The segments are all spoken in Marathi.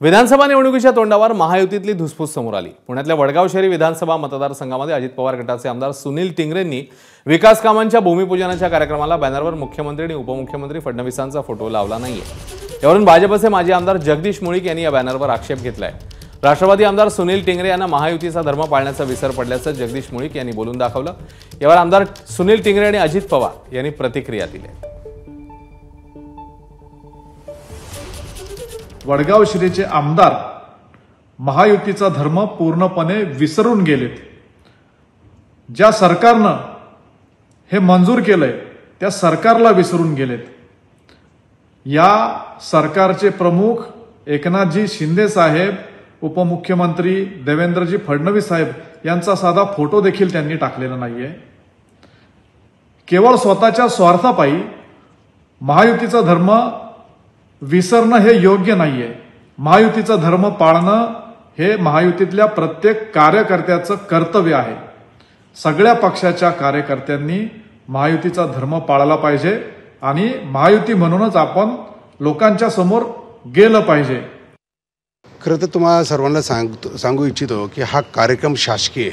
विधानसभा निवडणुकीच्या तोंडावर महायुतीतली धुसफूस समोर आली। पुण्यातल्या वडगाव शहरी विधानसभा मतदारसंघामध्ये अजित पवार गटाचे आमदार सुनील टिंगरेंनी विकास कामांच्या भूमिपूजनाच्या कार्यक्रमाला बॅनरवर मुख्यमंत्री आणि उपमुख्यमंत्री फडणवीसांचा फोटो लावला नाहीये। यावरून भाजपचे माजी आमदार जगदीश मुळीक यांनी या बॅनरवर आक्षेप घेतलाय। राष्ट्रवादी आमदार सुनील टिंगरे यांना महायुतीचा धर्म पाळण्याचा विसर पडल्याचं जगदीश मुळीक यांनी बोलून दाखवलं। यावर आमदार सुनील टिंगरे आणि अजित पवार यांनी प्रतिक्रिया दिली। वडगाव शहरीचे आमदार महायुतीचा धर्म पूर्णपणे विसरून गेलेत। ज्या सरकारनं हे मंजूर केलंय त्या सरकारला विसरून गेलेत। या सरकारचे प्रमुख एकनाथजी शिंदे साहेब, उपमुख्यमंत्री देवेंद्रजी फडणवीस साहेब यांचा साधा फोटो देखील त्यांनी टाकलेला नाहीये। केवळ स्वतःच्या स्वार्थापायी महायुतीचा धर्म विसरणं हे योग्य नाहीये। महायुतीचा धर्म पाळणं हे महायुतीतल्या प्रत्येक कार्यकर्त्याचं कर्तव्य आहे। सगळ्या पक्षाच्या कार्यकर्त्यांनी महायुतीचा धर्म पाळला पाहिजे आणि महायुती म्हणूनच आपण लोकांच्या समोर गेलं पाहिजे। खरं तर तुम्हाला सर्वांना सांगू इच्छितो की हा कार्यक्रम शासकीय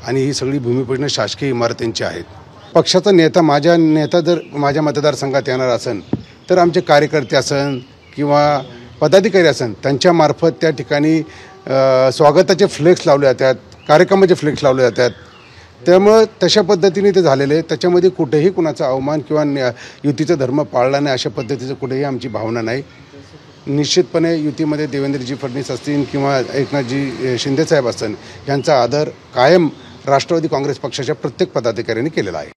आणि ही सगळी भूमिपूजन शासकीय इमारतींची आहेत। पक्षाचा नेता जर माझ्या मतदारसंघात येणार असेल तर आमचे कार्यकर्ते असन किंवा पदाधिकारी असन त्यांच्यामार्फत त्या ठिकाणी स्वागताचे फ्लेक्स लावले जातात, कार्यक्रमाचे फ्लेक्स लावले जातात। त्यामुळे तशा पद्धतीने ते झालेले, त्याच्यामध्ये कुठेही कुणाचा अवमान किंवा युतीचा धर्म पाळला नाही अशा पद्धतीचं कुठेही आमची भावना नाही। निश्चितपणे युतीमध्ये देवेंद्रजी फडणवीस असतील किंवा एकनाथजी शिंदेसाहेब असतील यांचा आदर कायम राष्ट्रवादी काँग्रेस पक्षाच्या प्रत्येक पदाधिकाऱ्यांनी केलेला आहे।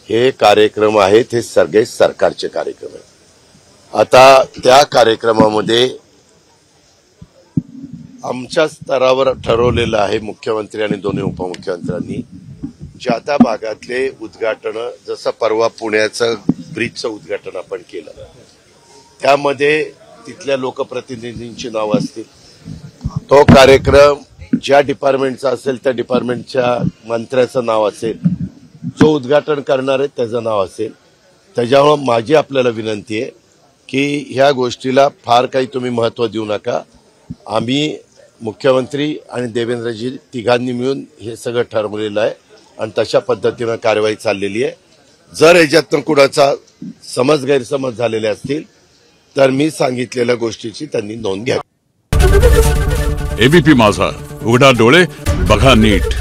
हे कार्यक्रम आहेत, हे सगळे सरकारचे कार्यक्रम आहेत। आता त्या कार्यक्रमामध्ये आमच्या स्तरावर ठरवलेलं आहे, मुख्यमंत्री आणि दोन्ही उपमुख्यमंत्र्यांनी ज्या त्या भागातले उद्घाटन, जसं परवा पुण्याचं ब्रिजचं उद्घाटन आपण केलं त्यामध्ये तिथल्या लोकप्रतिनिधींची नावं असतील। तो कार्यक्रम ज्या डिपार्टमेंटचा असेल त्या डिपार्टमेंटच्या मंत्र्याचं नाव असेल, जो उद्घाटन करणार आहे त्याचं नाव असेल। त्याच्यामुळे माझी आपल्याला विनंती आहे की ह्या गोष्टीला फार काही तुम्ही महत्त्व देऊ नका। आम्ही मुख्यमंत्री आणि देवेंद्रजी तिघांनी मिळून हे सगळं ठरवलेलं आहे आणि तशा पद्धतीनं कारवाई चाललेली आहे। जर याच्यातनं कुणाचा गैरसमज झालेले असतील तर मी सांगितलेल्या गोष्टीची त्यांनी नोंद घ्यावी। एबीपी माझा, उघडा डोळे बघा नीट।